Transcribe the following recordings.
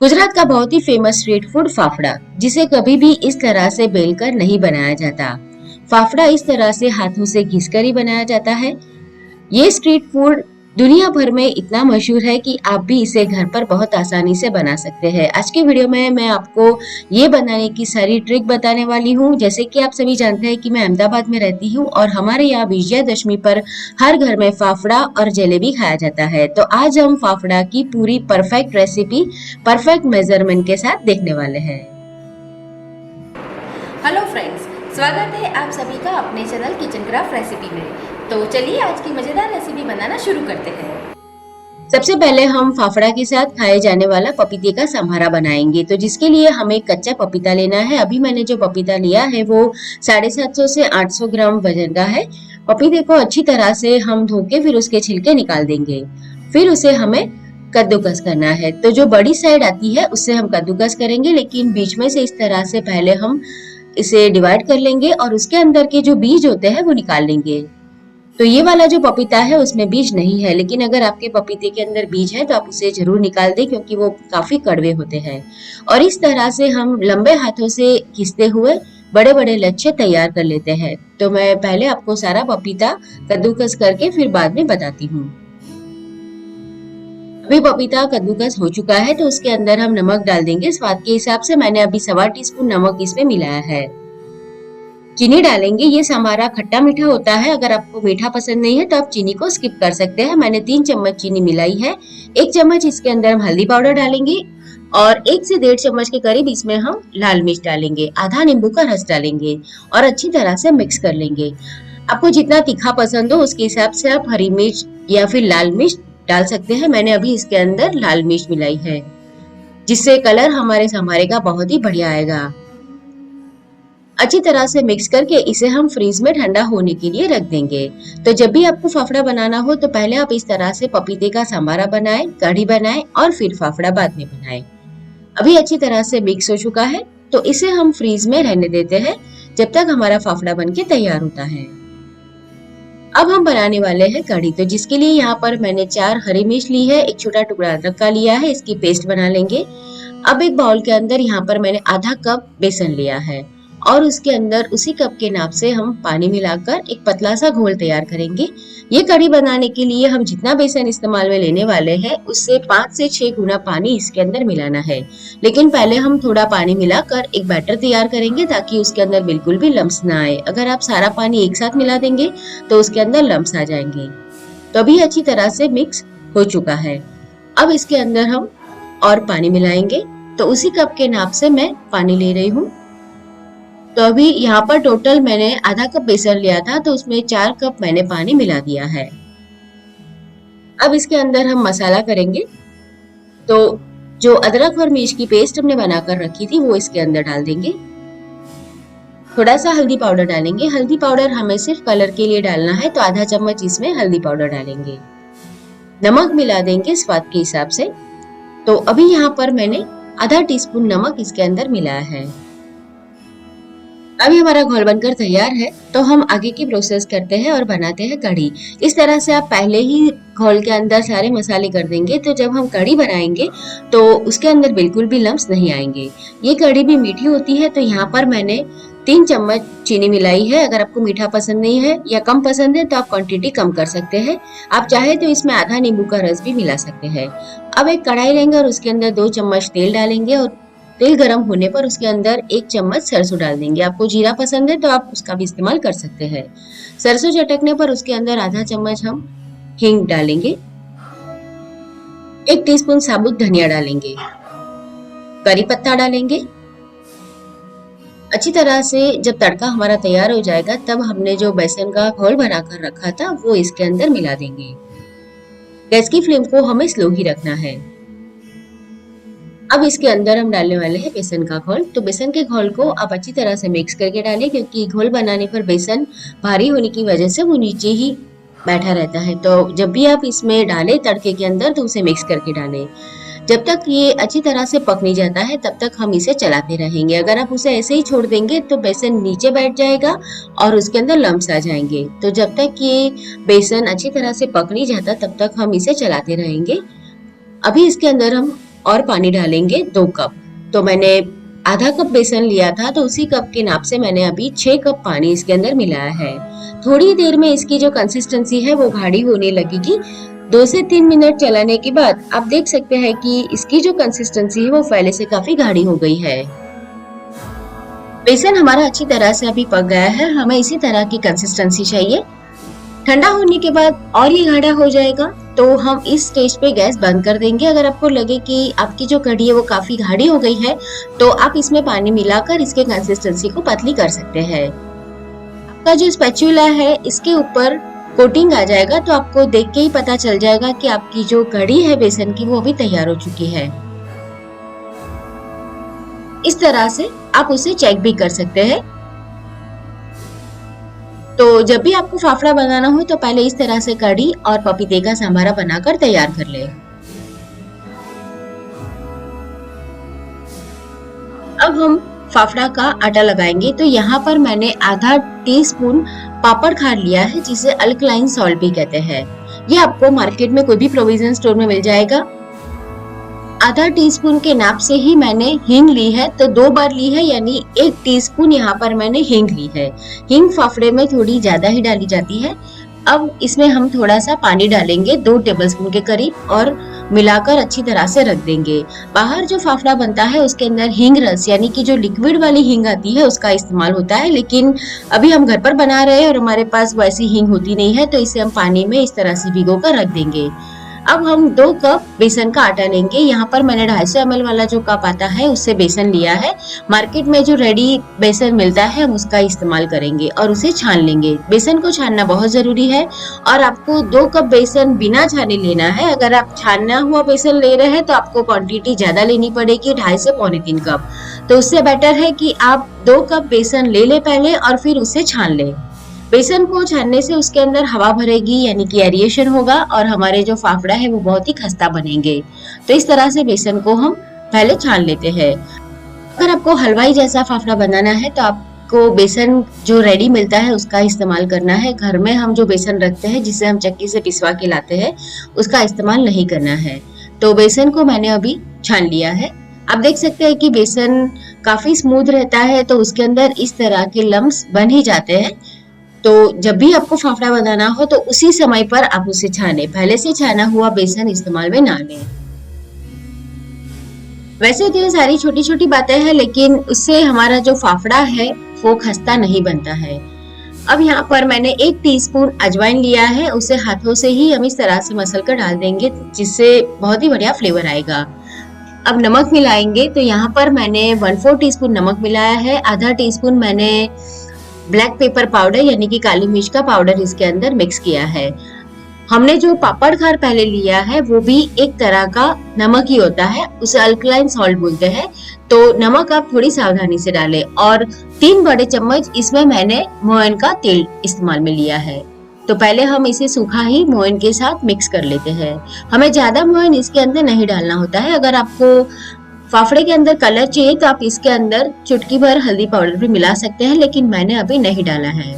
गुजरात का बहुत ही famous street food fafda, जिसे कभी भी इस तरह से बेलकर नहीं बनाया जाता। फाफड़ा इस तरह से हाथों से घिसकर ही बनाया जाता है। ये स्ट्रीट फूड दुनिया भर में इतना मशहूर है कि आप भी इसे घर पर बहुत आसानी से बना सकते हैं। आज के वीडियो में मैं आपको ये बनाने की सारी ट्रिक बताने वाली हूँ। जैसे कि आप सभी जानते हैं कि मैं अहमदाबाद में रहती हूँ और हमारे यहाँ विजयादशमी पर हर घर में फाफड़ा और जलेबी खाया जाता है। तो आज हम फाफड़ा की पूरी परफेक्ट रेसिपी परफेक्ट मेजरमेंट के साथ देखने वाले हैं। हेलो फ्रेंड्स, स्वागत है आप सभी का अपने चैनल किचन क्राफ्ट रेसिपी में। तो चलिए आज की मजेदार रेसिपी बनाना शुरू करते हैं। सबसे पहले हम फाफड़ा के साथ खाए जाने वाला पपीते का संभारा बनाएंगे। तो जिसके लिए हमें कच्चा पपीता लेना है। अभी मैंने जो पपीता लिया है वो 750 से 800 ग्राम वजन का है। पपीते को अच्छी तरह से हम धो के फिर उसके छिलके निकाल देंगे। फिर उसे हमें कद्दूकस करना है। तो जो बड़ी साइड आती है उससे हम कद्दूकस करेंगे, लेकिन बीच में से इस तरह से पहले हम इसे डिवाइड कर लेंगे और उसके अंदर के जो बीज होते हैं वो निकाल लेंगे। तो ये वाला जो पपीता है उसमें बीज नहीं है, लेकिन अगर आपके पपीते के अंदर बीज है तो आप उसे जरूर निकाल दें, क्योंकि वो काफी कड़वे होते हैं। और इस तरह से हम लंबे हाथों से घिसते हुए बड़े बड़े लच्छे तैयार कर लेते हैं। तो मैं पहले आपको सारा पपीता कद्दूकस करके फिर बाद में बताती हूँ। अभी पपीता कद्दूकस हो चुका है तो उसके अंदर हम नमक डाल देंगे स्वाद के हिसाब से। मैंने अभी 1.25 टीस्पून नमक इसमें मिलाया है। चीनी डालेंगे। ये हमारा खट्टा मीठा होता है। अगर आपको मीठा पसंद नहीं है तो आप चीनी को स्किप कर सकते हैं। मैंने 3 चम्मच चीनी मिलाई है। 1 चम्मच इसके अंदर हम हल्दी पाउडर डालेंगे और 1 से 1.5 चम्मच के करीब इसमें हम लाल मिर्च डालेंगे। आधा नींबू का रस डालेंगे और अच्छी तरह से मिक्स कर लेंगे। आपको जितना तीखा पसंद हो उसके हिसाब से आप हरी मिर्च या फिर लाल मिर्च डाल सकते हैं। मैंने अभी इसके अंदर लाल मिर्च मिलाई है, जिससे कलर हमारे संभारे का बहुत ही बढ़िया आएगा। अच्छी तरह से मिक्स करके इसे हम फ्रीज में ठंडा होने के लिए रख देंगे। तो जब भी आपको फाफड़ा बनाना हो तो पहले आप इस तरह से पपीते का संभारा बनाएं, कढ़ी बनाएं और फिर फाफड़ा बाद में बनाएं। अभी अच्छी तरह से मिक्स हो चुका है तो इसे हम फ्रीज में रहने देते हैं जब तक हमारा फाफड़ा बनके तैयार होता है। अब हम बनाने वाले हैं कढ़ी। तो जिसके लिए यहाँ पर मैंने 4 हरी मिर्च ली है, 1 छोटा टुकड़ा अदरक का लिया है। इसकी पेस्ट बना लेंगे। अब एक बाउल के अंदर यहाँ पर मैंने आधा कप बेसन लिया है और उसके अंदर उसी कप के नाप से हम पानी मिलाकर एक पतला सा घोल तैयार करेंगे। ये कढ़ी बनाने के लिए हम जितना बेसन इस्तेमाल में लेने वाले हैं उससे 5 से 6 गुना पानी इसके अंदर मिलाना है। लेकिन पहले हम थोड़ा पानी मिलाकर एक बैटर तैयार करेंगे ताकि उसके अंदर बिल्कुल भी लम्स ना आए। अगर आप सारा पानी एक साथ मिला देंगे तो उसके अंदर लम्स आ जाएंगे। तो अभी अच्छी तरह से मिक्स हो चुका है। अब इसके अंदर हम और पानी मिलाएंगे। तो उसी कप के नाप से मैं पानी ले रही हूँ। तो अभी यहाँ पर टोटल मैंने आधा कप बेसन लिया था तो उसमें 4 कप मैंने पानी मिला दिया है। अब इसके अंदर हम मसाला करेंगे। तो जो अदरक और मिर्च की पेस्ट हमने बनाकर रखी थी वो इसके अंदर डाल देंगे। थोड़ा सा हल्दी पाउडर डालेंगे। हल्दी पाउडर हमें सिर्फ कलर के लिए डालना है, तो आधा चम्मच इसमें हल्दी पाउडर डालेंगे। नमक मिला देंगे स्वाद के हिसाब से। तो अभी यहाँ पर मैंने आधा टीस्पून नमक इसके अंदर मिलाया है। अभी हमारा घोल बनकर तैयार है तो हम आगे की प्रोसेस करते हैं और बनाते हैं कढ़ी। इस तरह से आप पहले ही घोल के अंदर सारे मसाले कर देंगे तो जब हम कढ़ी बनाएंगे तो उसके अंदर बिल्कुल भी लम्स नहीं आएंगे। ये कढ़ी भी मीठी होती है। तो यहाँ पर मैंने 3 चम्मच चीनी मिलाई है। अगर आपको मीठा पसंद नहीं है या कम पसंद है तो आप क्वांटिटी कम कर सकते हैं। आप चाहे तो इसमें आधा नींबू का रस भी मिला सकते हैं। अब एक कढ़ाई लेंगे और उसके अंदर 2 चम्मच तेल डालेंगे और तेल गर्म होने पर उसके अंदर 1 चम्मच सरसों डाल देंगे। आपको जीरा पसंद है तो आप उसका भी इस्तेमाल कर सकते हैं। सरसों चटकने पर उसके अंदर आधा चम्मच हम हींग डालेंगे। 1 टीस्पून साबुत धनिया डालेंगे। करी पत्ता डालेंगे। अच्छी तरह से जब तड़का हमारा तैयार हो जाएगा तब हमने जो बेसन का घोल बनाकर रखा था वो इसके अंदर मिला देंगे। गैस की फ्लेम को हमें स्लो ही रखना है। अब इसके अंदर हम डालने वाले हैं बेसन का घोल। तो बेसन के घोल को आप अच्छी तरह से मिक्स करके डालें, क्योंकि घोल बनाने पर बेसन भारी होने की वजह से वो नीचे ही बैठा रहता है। तो जब भी आप इसमें डालें तड़के के अंदर तो उसे मिक्स करके डालें। जब तक ये अच्छी तरह से पक नहीं जाता है तब तक हम इसे चलाते रहेंगे। अगर आप उसे ऐसे ही छोड़ देंगे तो बेसन नीचे बैठ जाएगा और उसके अंदर लम्स आ जाएंगे। तो जब तक ये बेसन अच्छी तरह से पक नहीं जाता तब तक हम इसे चलाते रहेंगे। अभी इसके अंदर हम और पानी डालेंगे 2 कप। तो मैंने आधा कप बेसन लिया था, तो उसी कप के नाप से मैंने अभी 6 कप पानी इसके अंदर मिलाया है। थोड़ी देर में इसकी जो कंसिस्टेंसी है वो गाढ़ी होने लगेगी। 2 से 3 मिनट चलाने के बाद आप देख सकते हैं कि इसकी जो कंसिस्टेंसी है वो पहले से काफी गाढ़ी हो गई है। बेसन हमारा अच्छी तरह से अभी पक गया है, हमें इसी तरह की कंसिस्टेंसी चाहिए। ठंडा होने के बाद और ये गाढ़ा हो जाएगा, तो हम इस स्टेज पे गैस बंद कर देंगे। अगर आपको लगे कि आपकी जो कढ़ी है वो काफी गाढ़ी हो गई है, तो आप इसमें पानी मिलाकर इसके कंसिस्टेंसी को पतली कर सकते हैं। आपका जो स्पैचुला है इसके ऊपर कोटिंग आ जाएगा, तो आपको देख के ही पता चल जाएगा कि आपकी जो कढ़ी है बेसन की वो अभी तैयार हो चुकी है। इस तरह से आप उसे चेक भी कर सकते हैं। तो जब भी आपको फाफड़ा बनाना हो तो पहले इस तरह से कढ़ी और पपीते का सांभरा बनाकर तैयार कर ले। अब हम फाफड़ा का आटा लगाएंगे। तो यहाँ पर मैंने आधा टीस्पून पापड़ खार लिया है, जिसे अल्कलाइन सॉल्ट भी कहते हैं। ये आपको मार्केट में कोई भी प्रोविजन स्टोर में मिल जाएगा। आधा टीस्पून के नाप से ही मैंने हींग ली है, तो 2 बार ली है, यानी 1 टीस्पून यहाँ पर मैंने हींग ली है। हींग फाफड़े में थोड़ी ज्यादा ही डाली जाती है। अब इसमें हम थोड़ा सा पानी डालेंगे 2 टेबलस्पून के करीब और मिलाकर अच्छी तरह से रख देंगे। बाहर जो फाफड़ा बनता है उसके अंदर हींग रस यानी कि जो लिक्विड वाली हींग आती है उसका इस्तेमाल होता है, लेकिन अभी हम घर पर बना रहे हैं और हमारे पास वैसी हींग होती नहीं है, तो इसे हम पानी में इस तरह से भिगो कर रख देंगे। अब हम 2 कप बेसन का आटा लेंगे। यहाँ पर मैंने 250 ml वाला जो कप आता है उससे बेसन लिया है। मार्केट में जो रेडी बेसन मिलता है हम उसका इस्तेमाल करेंगे और उसे छान लेंगे। बेसन को छानना बहुत जरूरी है और आपको 2 कप बेसन बिना छाने लेना है। अगर आप छाना हुआ बेसन ले रहे हैं तो आपको क्वांटिटी ज्यादा लेनी पड़ेगी, 2.5 से पौने 3 कप। तो उससे बेटर है कि आप 2 कप बेसन ले ले पहले और फिर उसे छान ले। बेसन को छानने से उसके अंदर हवा भरेगी, यानी कि एरिएशन होगा और हमारे जो फाफड़ा है वो बहुत ही खस्ता बनेंगे। तो इस तरह से बेसन को हम पहले छान लेते हैं। अगर आपको हलवाई जैसा फाफड़ा बनाना है तो आपको बेसन जो रेडी मिलता है उसका इस्तेमाल करना है। घर में हम जो बेसन रखते हैं जिसे हम चक्की से पिसवा के लाते हैं उसका इस्तेमाल नहीं करना है। तो बेसन को मैंने अभी छान लिया है। आप देख सकते हैं कि बेसन काफी स्मूथ रहता है, तो उसके अंदर इस तरह के लम्स बन ही जाते हैं। तो जब भी आपको फाफड़ा बनाना हो तो उसी समय पर आप उसे छाने, पहले से छाना हुआ बेसन इस्तेमाल में ना लें। वैसे तो ये सारी छोटी छोटी बातें हैं, लेकिन उससे हमारा जो फाफड़ा है वो खस्ता नहीं बनता है। अब यहाँ पर मैंने 1 टीस्पून अजवाइन लिया है, उसे हाथों से ही हम इस तरह से मसल कर डाल देंगे, जिससे बहुत ही बढ़िया फ्लेवर आएगा। अब नमक मिलाएंगे। तो यहाँ पर मैंने 1/4 टीस्पून नमक मिलाया है। आधा टीस्पून मैंने ब्लैक पेपर पाउडर यानी कि काली मिर्च का पाउडर इसके अंदर मिक्स किया है। हमने जो पापड़ खार पहले लिया है वो भी एक तरह का नमक ही होता है, उसे अल्कलाइन सॉल्ट बोलते हैं। तो नमक आप थोड़ी सावधानी से डालें। और 3 बड़े चम्मच इसमें मैंने मोयन का तेल इस्तेमाल में लिया है। तो पहले हम इसे सूखा ही मोयन के साथ मिक्स कर लेते हैं। हमें ज्यादा मोयन इसके अंदर नहीं डालना होता है। अगर आपको फाफड़े के अंदर कलर चाहिए तो आप इसके अंदर चुटकी भर हल्दी पाउडर भी मिला सकते हैं, लेकिन मैंने अभी नहीं डाला है।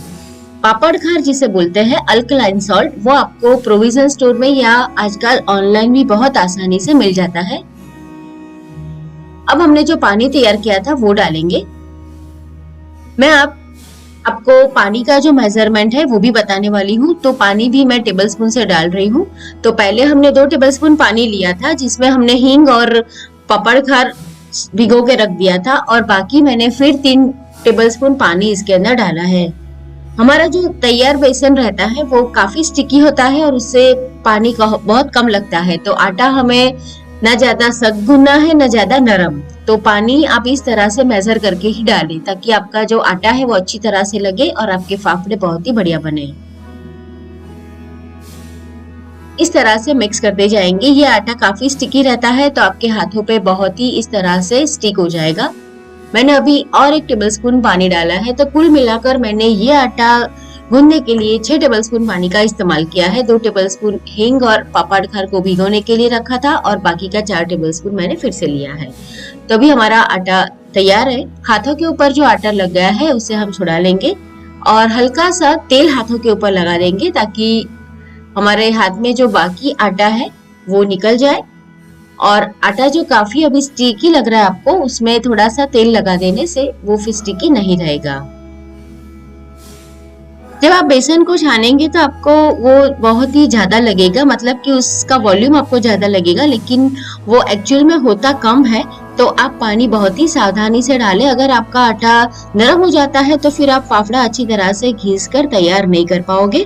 पापड़ खार जिसे बोलते हैं अल्कलाइन सॉल्ट, वो आपको प्रोविजन स्टोर में या आजकल ऑनलाइन भी बहुत आसानी से मिल जाता है। अब हमने जो पानी तैयार किया था वो डालेंगे। मैं आपको पानी का जो मेजरमेंट है वो भी बताने वाली हूँ। तो पानी भी मैं टेबलस्पून से डाल रही हूँ। तो पहले हमने 2 टेबलस्पून पानी लिया था, जिसमें हमने हींग और पापड़ खार भिगो के रख दिया था, और बाकी मैंने फिर 3 टेबलस्पून पानी इसके अंदर डाला है। हमारा जो तैयार बेसन रहता है वो काफी स्टिकी होता है और उससे पानी का बहुत कम लगता है। तो आटा हमें न ज्यादा सख्त गूंदना है न ज्यादा नरम। तो पानी आप इस तरह से मेजर करके ही डालें, ताकि आपका जो आटा है वो अच्छी तरह से लगे और आपके फाफड़े बहुत ही बढ़िया बने। इस तरह से मिक्स करते जाएंगे। ये आटा काफी स्टिकी रहता है, तो आपके हाथों पे बहुत ही इस तरह से स्टिक हो जाएगा। मैंने अभी और 1 टेबलस्पून पानी डाला है। तो कुल मिलाकर मैंने ये आटा गूंदने के लिए 6 टेबलस्पून पानी का इस्तेमाल किया है। 2 टेबलस्पून हींग और पापड़ खार को भिगोने के लिए रखा था और बाकी का 4 टेबलस्पून मैंने फिर से लिया है। तो अभी हमारा आटा तैयार है। हाथों के ऊपर जो आटा लग गया है उसे हम छुड़ा लेंगे और हल्का सा तेल हाथों के ऊपर लगा देंगे, ताकि हमारे हाथ में जो बाकी आटा है वो निकल जाए और आटा जो काफी अभी स्टिकी लग रहा है आपको, उसमें थोड़ा सा तेल लगा देने से वो फिर स्टिकी नहीं रहेगा। जब आप बेसन को छानेंगे तो आपको वो बहुत ही ज्यादा लगेगा, मतलब कि उसका वॉल्यूम आपको ज्यादा लगेगा, लेकिन वो एक्चुअल में होता कम है। तो आप पानी बहुत ही सावधानी से डालें। अगर आपका आटा नरम हो जाता है तो फिर आप फाफड़ा अच्छी तरह से घिस कर तैयार नहीं कर पाओगे,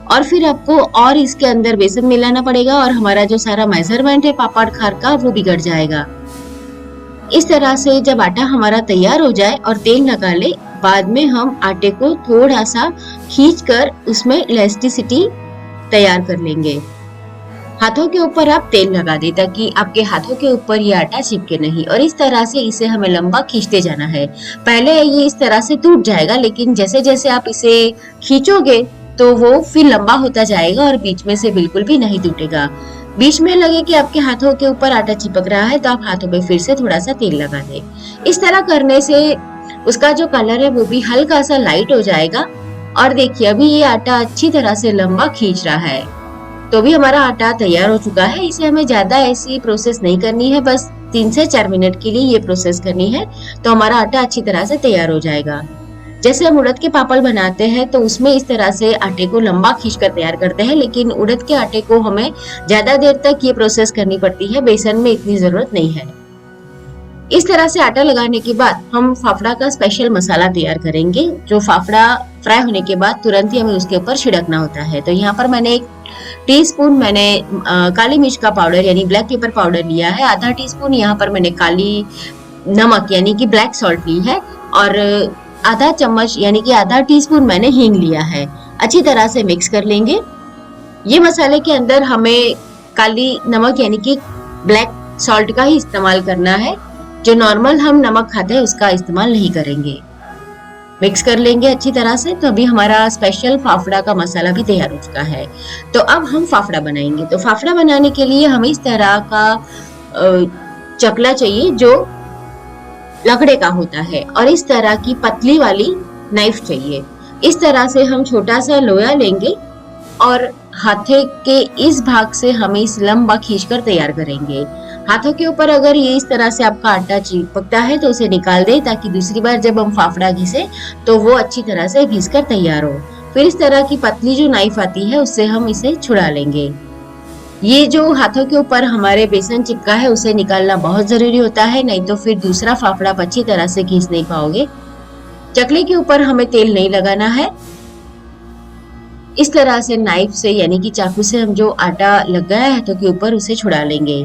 और फिर आपको और इसके अंदर बेसन मिलाना पड़ेगा, और हमारा जो सारा मेजरमेंट है पापड़ खार का वो बिगड़ जाएगा। इस तरह से जब आटा हमारा तैयार हो जाए और तेल लगा ले, बाद में हम आटे को थोड़ा सा खींचकर उसमें इलास्टिसिटी तैयार कर लेंगे। हाथों के ऊपर आप तेल लगा दें ताकि आपके हाथों के ऊपर ये आटा चिपके नहीं, और इस तरह से इसे हमें लंबा खींचते जाना है। पहले ये इस तरह से टूट जाएगा, लेकिन जैसे जैसे आप इसे खींचोगे तो वो फिर लंबा होता जाएगा और बीच में से बिल्कुल भी नहीं टूटेगा। बीच में लगे कि आपके हाथों के ऊपर आटा चिपक रहा है तो आप हाथों पे फिर से थोड़ा सा तेल लगा दें। इस तरह करने से उसका जो कलर है वो भी हल्का सा लाइट हो जाएगा। और देखिए अभी ये आटा अच्छी तरह से लंबा खींच रहा है, तो भी हमारा आटा तैयार हो चुका है। इसे हमें ज्यादा ऐसी प्रोसेस नहीं करनी है, बस 3 से 4 मिनट के लिए ये प्रोसेस करनी है, तो हमारा आटा अच्छी तरह से तैयार हो जाएगा। जैसे हम उड़द के पापड़ बनाते हैं तो उसमें इस तरह से आटे को लंबा खींचकर तैयार करते हैं, लेकिन उड़द के आटे को हमें ज्यादा देर तक ये प्रोसेस करनी पड़ती है, बेसन में इतनी जरूरत नहीं है। इस तरह से आटा लगाने के बाद हम फाफड़ा का स्पेशल मसाला तैयार करेंगे, जो फाफड़ा फ्राई होने के बाद तुरंत ही हमें उसके ऊपर छिड़कना होता है। तो यहाँ पर मैंने 1 टीस्पून काली मिर्च का पाउडर यानी ब्लैक पेपर पाउडर लिया है। आधा टीस्पून यहाँ पर मैंने काली नमक यानी कि ब्लैक सॉल्ट ली है, और आधा चम्मच यानी कि आधा टीस्पून मैंने हींग लिया है। अच्छी तरह से मिक्स कर लेंगे। ये मसाले के अंदर हमें काली नमक यानी कि ब्लैक सॉल्ट का ही इस्तेमाल करना है, जो नॉर्मल हम नमक खाते हैं उसका इस्तेमाल नहीं करेंगे। मिक्स कर लेंगे अच्छी तरह से। तो अभी हमारा स्पेशल फाफड़ा का मसाला भी तैयार हो चुका है। तो अब हम फाफड़ा बनाएंगे। तो फाफड़ा बनाने के लिए हमें इस तरह का चकला चाहिए जो लकड़े का होता है, और इस तरह की पतली वाली नाइफ चाहिए। इस तरह से हम छोटा सा लोया लेंगे और हाथे के इस भाग से हम इस लंबा खींचकर तैयार करेंगे। हाथों के ऊपर अगर ये इस तरह से आपका आटा चिपकता है तो उसे निकाल दें, ताकि दूसरी बार जब हम फाफड़ा घिसे तो वो अच्छी तरह से घिस कर तैयार हो। फिर इस तरह की पतली जो नाइफ आती है उससे हम इसे छुड़ा लेंगे। ये जो हाथों के ऊपर हमारे बेसन चिपका है उसे निकालना बहुत जरूरी होता है, नहीं तो फिर दूसरा फाफड़ा अच्छी तरह से घिस नहीं पाओगे। चकले के ऊपर हमें तेल नहीं लगाना है। इस तरह से नाइफ से यानी कि चाकू से हम जो आटा लग गया है हाथों के ऊपर उसे छुड़ा लेंगे।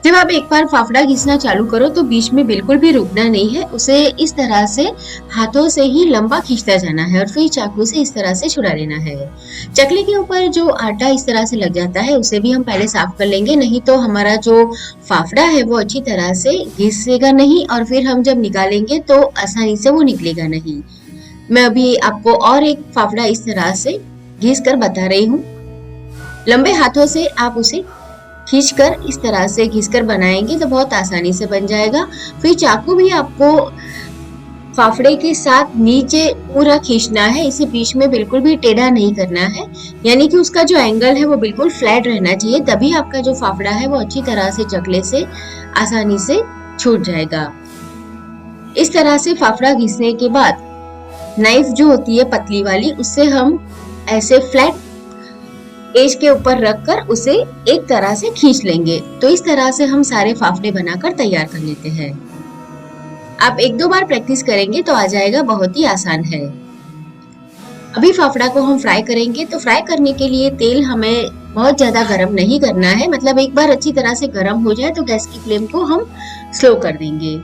जब आप एक बार फाफड़ा घिसना चालू करो तो बीच में बिल्कुल भी रुकना नहीं है, उसे इस तरह से हाथों से ही लंबा खींचता जाना है और फिर चाकू से इस तरह से छुड़ा लेना है। चकले के ऊपर जो आटा इस तरह से लग जाता है उसे भी हम पहले साफ कर लेंगे, नहीं तो हमारा जो फाफड़ा है वो अच्छी तरह से घिसेगा नहीं, और फिर हम जब निकालेंगे तो आसानी से वो निकलेगा नहीं। मैं अभी आपको और एक फाफड़ा इस तरह से घिस कर बता रही हूँ। लंबे हाथों से आप उसे खींचकर इस तरह से घिसकर बनाएंगे तो बहुत आसानी से बन जाएगा। फिर चाकू भी आपको फाफड़े के साथ नीचे पूरा खींचना है, इसे बीच में बिल्कुल भी टेढ़ा नहीं करना है, यानी कि उसका जो एंगल है वो बिल्कुल फ्लैट रहना चाहिए, तभी आपका जो फाफड़ा है वो अच्छी तरह से चकले से आसानी से छूट जाएगा। इस तरह से फाफड़ा घिसने के बाद नाइफ जो होती है पतली वाली, उससे हम ऐसे फ्लैट एज के ऊपर रखकर उसे एक तरह से खींच लेंगे। तो इस तरह से हम सारे फाफड़े बनाकर तैयार कर लेते हैं। आप 1-2 बार प्रैक्टिस करेंगे तो आ जाएगा, बहुत ही आसान है। अभी फाफड़ा को हम फ्राई करेंगे। तो फ्राई करने के लिए तेल हमें बहुत ज्यादा गर्म नहीं करना है, मतलब एक बार अच्छी तरह से गर्म हो जाए तो गैस की फ्लेम को हम स्लो कर देंगे।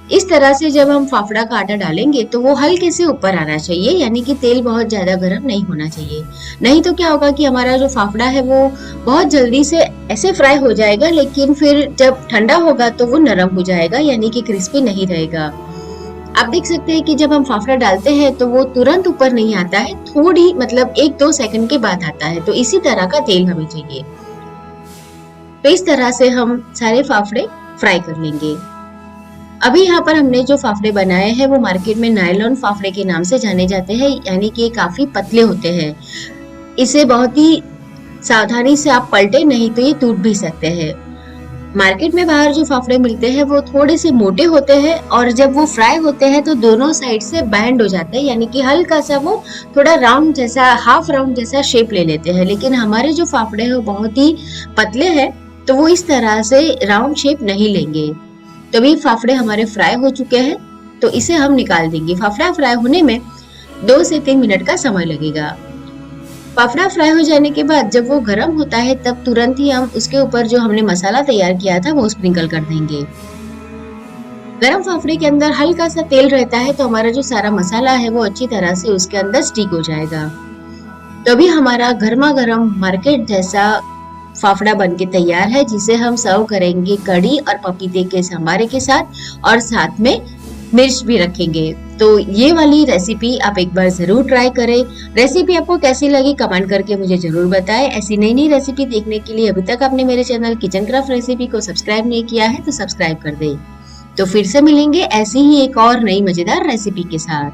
इस तरह से जब हम फाफड़ा का आटा डालेंगे तो वो हल्के से ऊपर आना चाहिए, यानी कि तेल बहुत ज्यादा गर्म नहीं होना चाहिए। नहीं तो क्या होगा कि हमारा जो फाफड़ा है वो बहुत जल्दी से ऐसे फ्राई हो जाएगा, लेकिन फिर जब ठंडा होगा तो वो नरम हो जाएगा, यानी कि क्रिस्पी नहीं रहेगा। आप देख सकते हैं कि जब हम फाफड़ा डालते हैं तो वो तुरंत ऊपर नहीं आता है, थोड़ी मतलब 1-2 सेकंड के बाद आता है। तो इसी तरह का तेल हमें चाहिए। तो इस तरह से हम सारे फाफड़े फ्राई कर लेंगे। अभी यहाँ पर हमने जो फाफड़े बनाए हैं वो मार्केट में नायलॉन फाफड़े के नाम से जाने जाते हैं, यानी कि काफी पतले होते हैं। इसे बहुत ही सावधानी से आप पलटे, नहीं तो ये टूट भी सकते हैं। मार्केट में बाहर जो फाफड़े मिलते हैं वो थोड़े से मोटे होते हैं और जब वो फ्राई होते हैं तो दोनों साइड से बैंड हो जाते हैं, यानी कि हल्का सा वो थोड़ा राउंड जैसा, हाफ राउंड जैसा शेप ले लेते हैं। लेकिन हमारे जो फाफड़े हैं वो बहुत ही पतले हैं, तो वो इस तरह से राउंड शेप नहीं लेंगे। तो अभी फाफड़े हमारे फ्राई हो चुके हैं, तो इसे हम निकाल देंगे। फाफड़ा फ्राई होने में 2 से 3 मिनट का समय लगेगा। फाफड़ा फ्राई हो जाने के बाद जब वो गर्म होता है तब तुरंत ही हम उसके ऊपर जो हमने मसाला तैयार किया था वो स्प्रिंकल कर देंगे। गरम फाफड़े के अंदर हल्का सा तेल रहता है, तो हमारा जो सारा मसाला है वो अच्छी तरह से उसके अंदर स्टिक हो जाएगा। तो अभी हमारा गर्मा गर्म मार्केट जैसा फाफड़ा बनके तैयार है, जिसे हम सर्व करेंगे कढ़ी और पपीते के संभारे के साथ, और साथ में मिर्च भी रखेंगे। तो ये वाली रेसिपी आप एक बार जरूर ट्राई करें। रेसिपी आपको कैसी लगी कमेंट करके मुझे जरूर बताएं। ऐसी नई नई रेसिपी देखने के लिए अभी तक आपने मेरे चैनल किचन क्राफ्ट रेसिपी को सब्सक्राइब नहीं किया है तो सब्सक्राइब कर दें। तो फिर से मिलेंगे ऐसी ही एक और नई मजेदार रेसिपी के साथ।